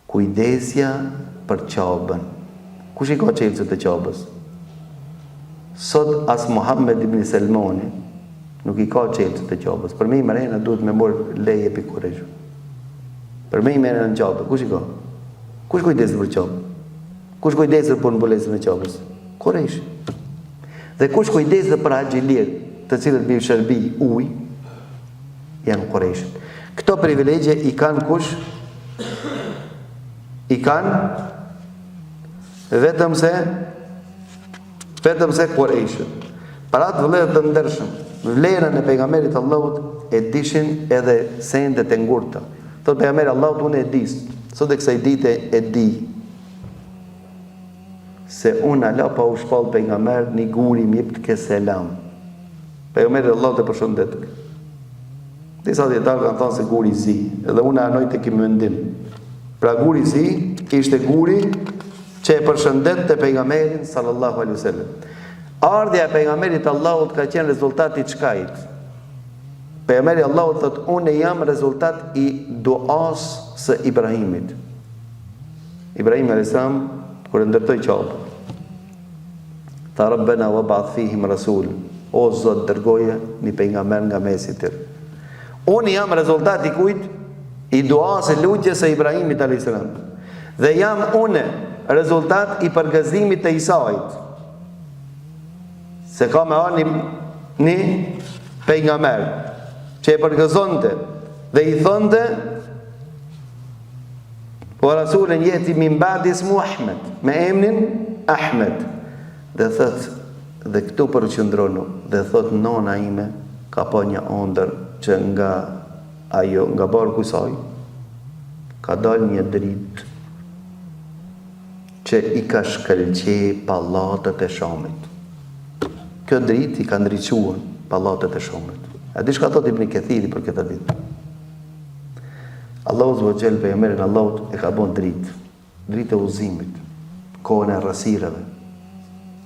kujdesja për qabën. Kush i ka qelësët e qabës? Sot as Muhammed ibn Selmani nuk i ka qelësët e qabës. Për me i mërena duhet me morë leje për Kurejsh. Për me i mërena në qabë, kush i ka? Kush kujdesë për qabë? Kush kujdesë për në bolesën e qabës? Kurejsh. Dhe kush kujdesë për agjilir të cilët bëjë shërbi uj, janë Kurejshët. Këto privilegje i kanë kush? I kanë vetëm se Kurejshët. Para të vlerë të ndërshëm, vlerën e pejgamberit Allahut e dishin edhe sendet e ngurta. Thot pejgamberi Allahut, unë e dis, sot e kësaj dite e di se unë ala pa u shpall pejgamber një guri mjep të ke selam. Pejgamberi Allahut e përshëndet. Disa djetarë kanë thënë se guri zi, edhe unë anoj të kim mendim. Pra guri zi ishte guri që e përshëndet të pejgamberin sallallahu alaihi wasallam. Ardhja e pejgamberit Allahut ka qenë rezultati i çkajt. Pejgamberi Allahut thot, unë jam rezultat i duas së Ibrahimit. Ibrahim alayhis salam kur ndërtoi qabën, tha Rabbena wab'ath fihim rasul, o Zot dërgoje një pejgamber nga mesi i tyre. Unë jam rezultat i kujt? I duas e lutjes së Ibrahimit alayhis salam. Dhe jam unë rezultat i përgëzimit të Isait. Se ka me arë një pejgamber që e përgëzonte dhe i thonte po rasulën jeti min ba'di ismu Ahmed, me emrin Ahmed. Dhe thot, dhe këtu përqëndronu, dhe thot nona ime ka po një ondër që nga barku i saj ka dal një dritë që i ka shkëlqe pallatët e Shamit. Kjo dritë i ka ndriçuar pallatët e Shamit. A di çka thot Ibn Kathiri për këtë ditë? Allahu subhanahu wa taala pejgamberin Allahut e ka bën dritë e udhëzimit, kohën e rrasirave.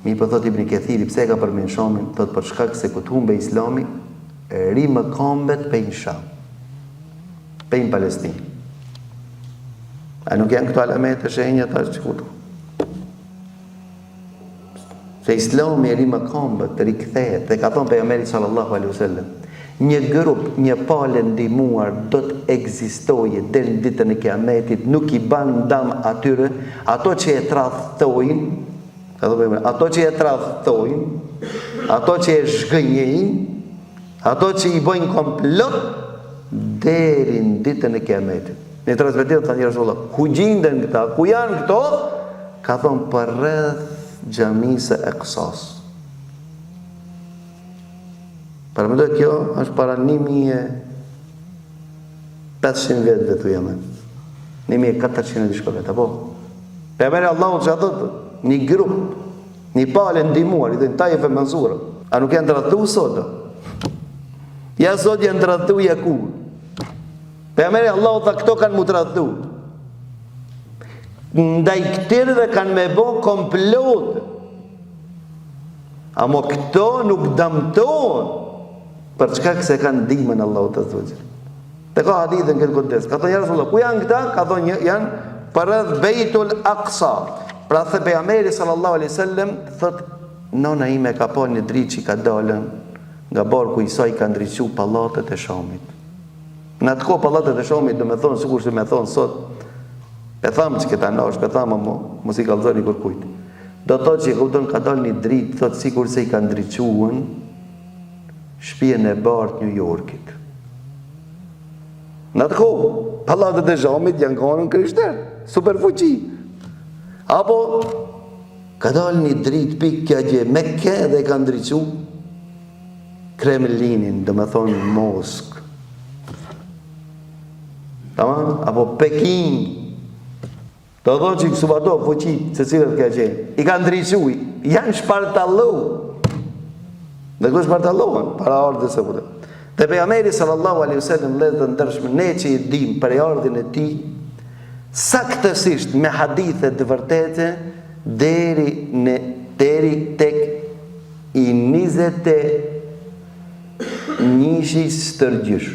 Mi po thot Ibn Kathiri, pse ka përmend Shamin? Thot për shkak se kur humbe Islami, ri më kombet pe në Sham, pe në Palestinë. A nuk janë këto alamet e shenja tash që kutu? Se Islami ri më kombet, të rikthehet, dhe ka thonë pejgamberi sallallahu alaihi wasallam, një grup, një palë ndihmuar do të ekzistojë deri në ditën e Kiametit, nuk i ban ndam atyre, ato që e tradhtojnë, ato që e tradhtojnë, ato që e zhgënjejnë, ato që i bojnë komplot deri në ditën e Kiametit. Në transmetim thani Rasulullah, ku gjinden këta, ku janë këto? Ka thonë për rreth xhamisë e Aqsas. Para më do kjo është para 1500 vjetëve të Yemen. 1400 diçka vet, apo? Pejgamberi Allahu që thotë, një grup, një palë ndihmuar, i thënë Taif e Mansura. A nuk janë tradhtuar sot? Ja sot janë tradhtuar Yakub. Pejgamberi Allahu tha këto kanë mu tradhtuar. Ndaj këtyre kanë me bë komplot. Amo këto nuk dëmtojnë për çka se kanë ndihmën Allahut azza wa jalla. Te ka hadithën këtë kontekst. Ka thonë ja Rasulullah, ku janë këta? Ka thonë janë për Beitul Aqsa. Pra the pejgamberi sallallahu alaihi wasallam thot nona ime ka pa një dritë që ka dalën nga barku i saj, ka ndriçu pallatet e Shamit. Në atë kohë pallatet e Shamit do me thonë sikur se me thonë sot, e thamë që këta nash, e thamë mos i kallëzoni kërkujt. Do të thotë që kupton ka dalë një dritë, thot sikur se i ka ndriçuën shtëpinë e bardhë New Yorkit. Në atë kohë pallatet e Shamit janë kanë krishterë, superfuqi. Apo ka dalë një dritë pikë gje Mekke dhe ka ndriçu Kremlinin, do me thonë Moskë. Tamam? Apo Pekin. Do thonë që kësu bato fuqi se cilët ka qenë. I ka ndriçu, janë shpartallu. Dhe këto shpartalluan para ardhës së punë. Dhe pejgamberi sallallahu alaihi wasallam le të ndërshme ne që i dim për ardhin e tij saktësisht me hadithe të vërtete deri tek i 21 stërgjysh.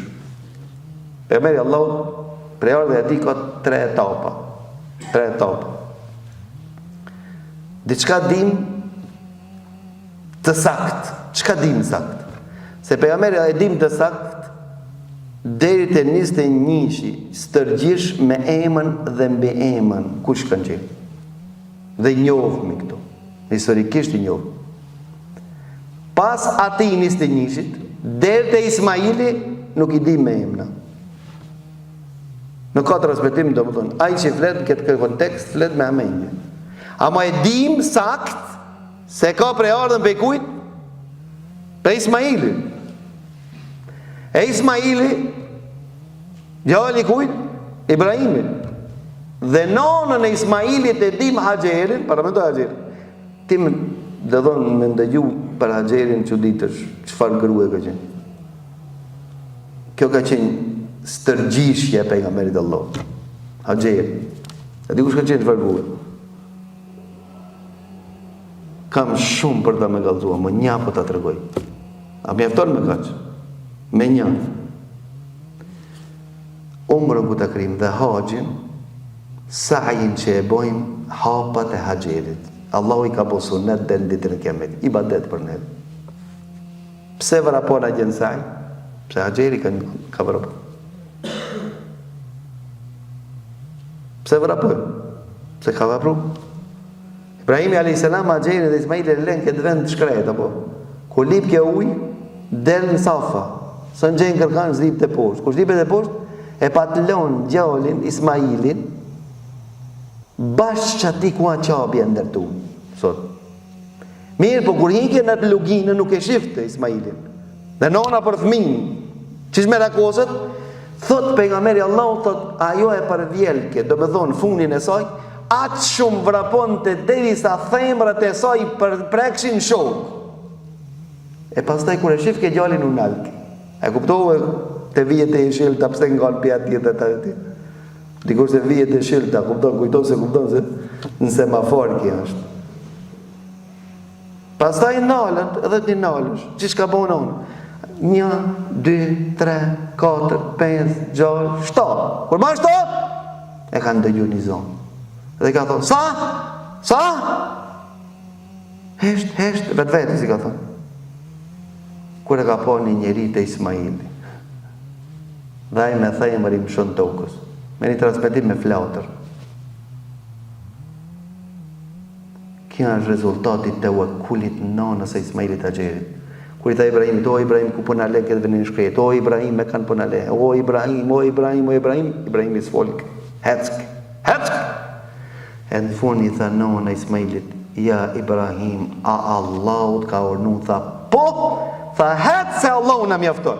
Pejgamberi Allahut për ardhin e tij ka 3 etapa. 3 etapë. Diçka dim të sakt. Çka dim sakt? Se pejgamberi e dim të sakt deri te 21-shi stërgjish me emën dhe mbi emën kush kanë qenë. Dhe njohmi këto. Historikisht i njohëm. Pas atij 21-shit, deri te Ismaili nuk i di me emra. Në ka transmetim, domethënë, ai që flet këtë kontekst flet me amendje. Ama e dim sakt se ka prej ardhën pe kujt? Pe Ismaili. E Ismaili djali kujt? Ibrahimit. Dhe nonën e Ismailit e dim Haxherin, para me do Haxherin. Ti më dhe thonë me ndëgju për Haxherin çuditësh, çfarë grua ka qenë. Kjo ka qenë stërgjishje e pejgamberit Allah. Haxheri. E di kush ka qenë çfarë grua. Kam shumë për ta me gallëzuar, më një po ta tregoj. A mjafton me kaq? Me një. Umrën ku ta krim dhe haxhin, sajin që e bojmë hapat e Haxherit. Allahu i ka bo sunet dhe në ditën e Kiametit, ibadet për ne. Pse vrapon a gjenë saj? Pse Haxheri ka vrapon. Pse vrapon? Pse ka vrapon? Ibrahimi a.s. Haxherin dhe Ismaili e len këtë vend të shkret, apo? Ku lip kjo uj, del në Safa. Së në gjenë kërkan, zlip të poshtë. Kush lipet e poshtë, e patlon gjallin Ismailin, bashkë që ati ku a qabi e ndërtu. Sot. Mirë, po kur hike në të luginë nuk e shifte Ismailin. Dhe nona për fëmin. Qish me rakosët? Thot pejgamberi Allah, thot ajo e përvjelke, do me thonë funin e saj, atë shumë vrapon të deri sa themrat e saj për prekshin shok. E pastaj kur e shif ke gjallin u nalke. E kuptove të vijet e shilta, pse nga në pjatë tjetët të ti? Dikur se vijet e shilta, kujton se në semafor kja është. Pastaj nalët, edhe ti nalësh, që shka bo në unë? 1, 2, 3, 4, 5, 6, 7. Kur ma 7? E kanë dëgju një zonë. Dhe ka thonë, sa? Sa? Hesht, vetë si ka thonë. Kur e ka po një njeri të Ismaili, dhe ai me thejmëri më shën tokës, me një transmetim me flautër. Kjo është rezultati të wakulit nonës e Ismailit Haxherit. Kur i tha Ibrahimit, o Ibrahim, ku puna le këtë venin shkret, o Ibrahim, me kanë puna le, o Ibrahim, Ibrahim i sfolk, heck. E në fund i tha nona Ismailit, ja Ibrahim, a Allahut ka ornu, tha, po, tha heck se Allahu na mjafton.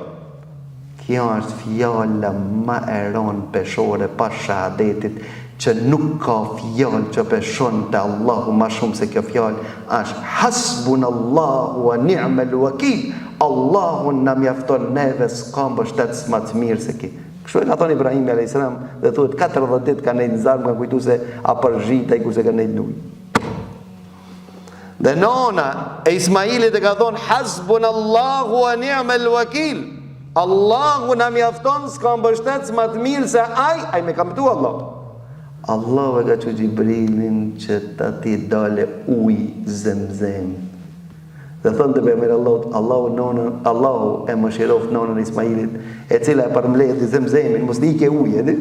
Kjo është fjalla ma e ronë peshore pa shahadetit, që nuk ka fjallë që peshon të Allahu ma shumë se kjo fjallë është hasbun Allahu wa ni'mel wakil. Allahu na mjafton neve, s'ka mbështetës ma të mirë se ki. Kështu e ka thonë Ibrahimi a.s. dhe thuhet 40 ditë ka nejtë në zarmë, ka kujtu se a përgjita i kurse ka nejtë nuj. Dhe nona e Ismailit e ka thonë hasbun Allahu wa ni'mel wakil. Allahu na mjafton, s'ka mbështetës ma të mirë se aj me kam tu Allah. Allah e ka që Gjibrilin që të ati dale uj zemzem. Dhe thënë të përmërë Allahu e më shirof nonën Ismailit, e cila e përmledh i zemzemin, mos di ke uj, edhi?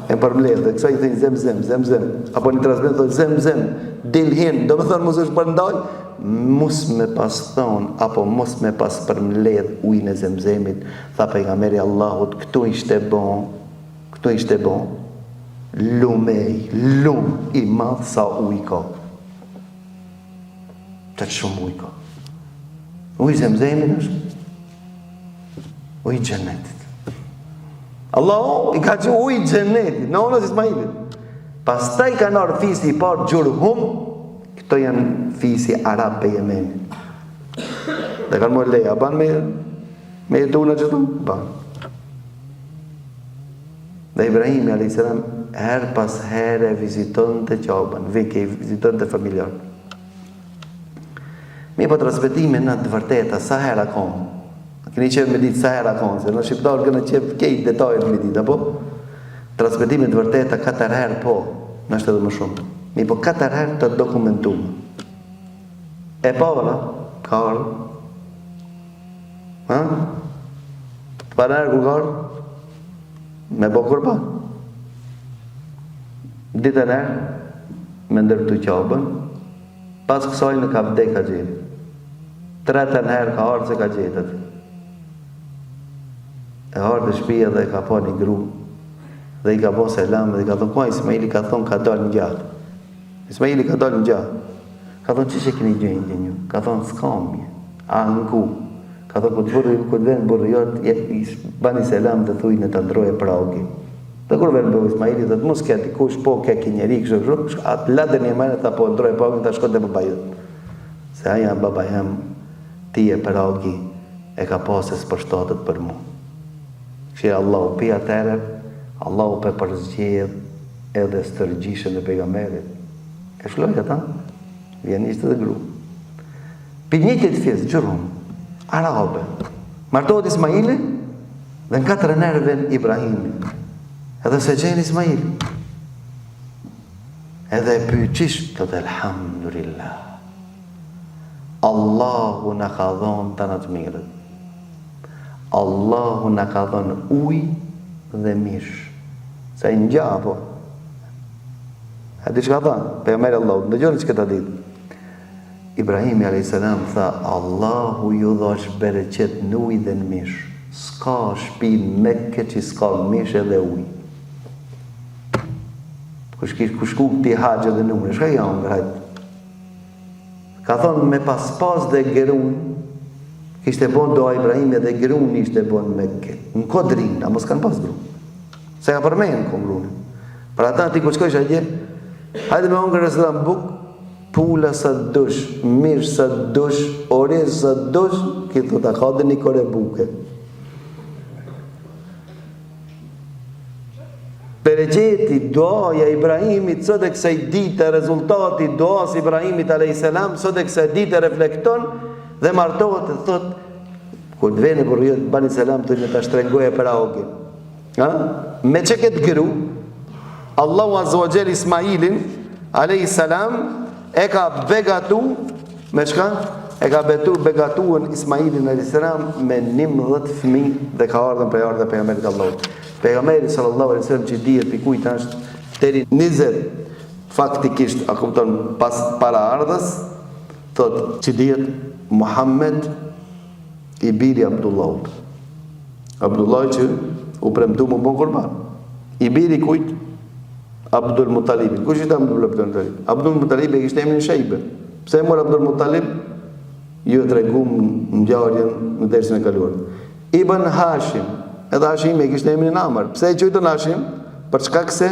E përmledh, dhe kësa i thënë zemzem. Apo një transmet thënë zemzem, dilhin, do me thënë mos është përndaj, mos me pas thonë, apo mos me pas përmledh ujnë e zemzemit, tha pejgamberi Allahut, këtu ishte bon, lum i madh sa uj ka. Të shumë uj ka. Uj zemzemin është uj gjenetit. Allah i ka që uj gjenetit, në onës Ismailit. Pastaj ka nërë fisi i parë Gjurhum, këto janë fisi Arab për Jemenit. Dhe kanë mërë leja, ban me jetu në gjithu? Ban. Dhe Ibrahimi a.s. her pas here viziton të qabën, vike i viziton të familjar. Mi po transmetimin në të vërteta, sa hera konë. Këni qevë me ditë sa hera konë, se në shqiptarë kënë qevë kejtë detajët me ditë, apo? Transmetimin të vërteta 4 herë po. nështë edhe më shumë. Mi po 4 herë të dokumentume. E para, ka ardhë. Të para herë ku ka ardhë, me bo kurban. Ditën herë, me ndërtu qabën, pas kësaj në ka vdek ka gjetë. 3 herë ka ardhë se ka gjetët. E ardhë të shpia dhe ka pa një gru, dhe i ka bo selam, dhe i ka thonë, kua Ismaili ka thonë ka dalë në gjatë. Ismaili ka dalë në gjatë. Ka thonë, që keni gjendje një? Ka thonë, s'kam je. A, në ku? Ka thonë, këtë vend burë jotë, bani selam dhe thuj në të ndroje praugi. Dhe kur vend bërë Ismaili, dhe të mos këti kush po keki njeri, kështë, atë ladër një mene, ta po ndroje praugi, ta shkot dhe baba jotë. Se aja baba jam, ti e praugi, e ka pasës për shtatët për mu. Këshirë Allahu pi atërë, Allahu për përzgjedh edhe stërgjishën e pejgamberit. E shlojë ata, vjen ishte dhe gru. Për njëtit fjesë, gjërum, arabe, martohet Ismaili, dhe në 4 nerve Ibrahimi. Edhe se gjenë Ismaili. Edhe e pyqish, të dhe elhamdulillah. Allahu në ka dhonë të në të mirët. Allahu në ka dhonë uj dhe mish. Se i në gja, po. A di që ka tha? Pejgamberi Allahu, në gjoni që këta ditë. Ibrahimi a.s. tha, Allahu ju dhash bereqet në uj dhe në mish. Ska shpin Mekke që ska mish edhe uj. Kush ku këti haqë dhe numre, shka janë ngrajtë? Ka thonë me pas dhe gerun, kishte bon doa Ibrahimi dhe gerun ishte bon Mekke. Në kodrin, a mos kanë pas grun. Se ka përmenë kom grunë. Pra ata ti ku shkojsh a gje, hajde me ongër restaurant buk, pula sa dush, mirë sa dush, orez sa dush, ki thot a ka dhe një kore buke. Bereqeti, doaja Ibrahimit, sot e kësaj dite, rezultati doas Ibrahimit a.s. sot e kësaj dite reflekton dhe martohet e thot, ku të vene për rjët, bani selam të një të shtrengoj e për aogin. Me që këtë gëru, Allahu Azza wa Jall Ismailin a.s. e ka begatu, me shka? E ka begatuën Ismailin a.s. me 11 fëmi dhe ka ardhën për ardhën për Amerit Allahut. Pejgamberi sallallahu alaihi wasallam që dihet pikujt është deri 20 faktikisht a kupton pas para ardhës thot që dihet Muhammed i biri Abdullahut. Abdullah që u premtu më bon kurban. I biri kujt? Abdul Muttalib. Kush ishte Abdul Muttalib? Abdul Muttalib e kishte emrin Shejbe. Pse e mor Abdul Muttalib? Ju tregum në ngjarjen në dersën e kaluar. Ibn Hashim. Edhe Hashim e kishte emrin Amr. Pse e quajtën Hashim? Për shkak se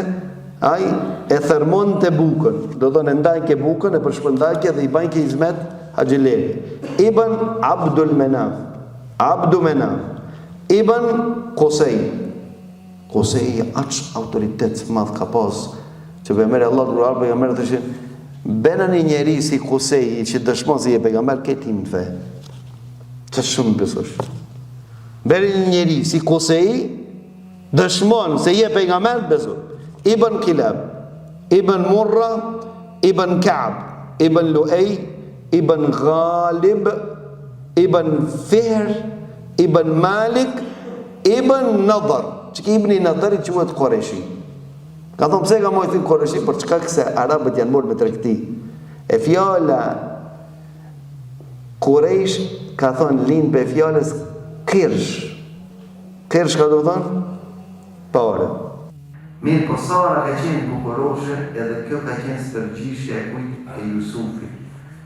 ai e thërmonte bukën. Do thonë ndajke bukën e përshpërndajke dhe i bajke hizmet Haxhileri. Ibn Abdul Menaf. Abdu Menaf. Ibn Qusay. Qusay aq autoritet madh ka pas që pejgamberi Allah kur ardhi pejgamberi thoshin bena një njeri si Qusay që dëshmon se je pejgamber këtë në fe. Të shumë besosh. Beri një njeri si Qusay dëshmon se je pejgamber beso. Ibn Kilab, Ibn Murra, Ibn Ka'b, Ibn Lu'ay, Ibn Ghalib, Ibn Fihr, Ibn Malik, Ibn Nadar. Që ki Ibn Nadar i quhet Qurayshi. Ka thonë pse ka mojë thënë Qurayshi për çka se arabët janë morë me tregti. E fjala Quraysh ka thonë lind për fjalës Kirsh. Kirsh ka do thonë? Pare. Mirë, po Sara ka qenë bukuroshe edhe kjo ka qenë stërgjishja e kujt e Jusufit.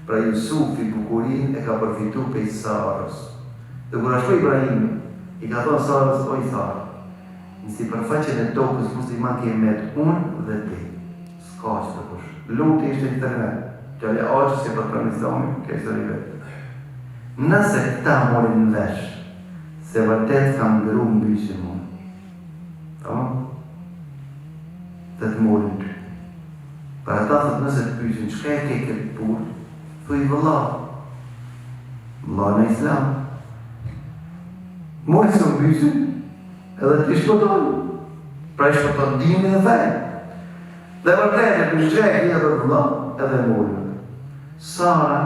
Pra Jusufi bukurin e ka përfitu për Sarës. Dhe kur ashtu Ibrahim, i ka thonë Sarës, oj Sarë, në si përfaqen e tokës musliman ke met unë dhe ti. S'ka që të kush. Luti ishte një tërmet, që ale aqë si për për Islami, ke së rivet. Nëse këta morin në vesh, se vërtet kam ngëru më byqë mund. Dhe të morin ty. Për ata thët nëse të pysin, qëka e ke këtë pur? Thuj vëlla. Vëlla në Islam. Mori së më bysin, edhe të shpoton. Pra i shpoton dini dhe fejnë. Dhe vërtet, për shqek një dhe vëllah, edhe mullë. Sara,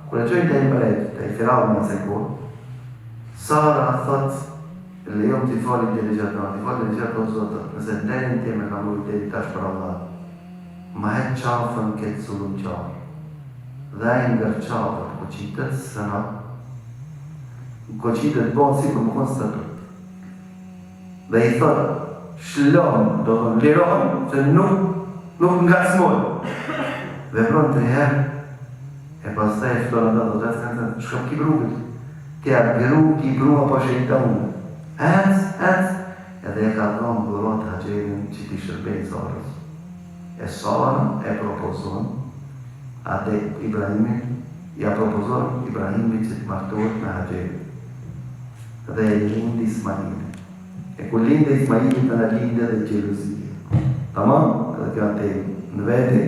kër e qojnë të e mbret, të i Firaun në sekur, Sara thot, lejon t'i fali të legjatë, t'i fali të legjatë o zotë, nëse nderin ti me ka mujtë të i tash për Allah, ma het qafën këtë sulum qarë. Dhe e ngër qafët, ko qitët sëna, ko qitët bonë si për më konë së tëtë. Dhe i thot, shlon, do të liron, se nuk nga smoj. Dhe pronë të herë, e pas të e fëtore dhe do të të shkëm ki brugët. Ti a gëru ki brua po shejtonë. Ec, edhe e ka thonë burot Haxherin që ti shërbej Sarës. E Sara e propozon, atë Ibrahimin, ja propozon Ibrahimit që të martohet me Haxherin. Dhe e lindi Ismail. E ku linde Ismailit në linde dhe gjeluzije. Tamam? Edhe kjo atë në vete,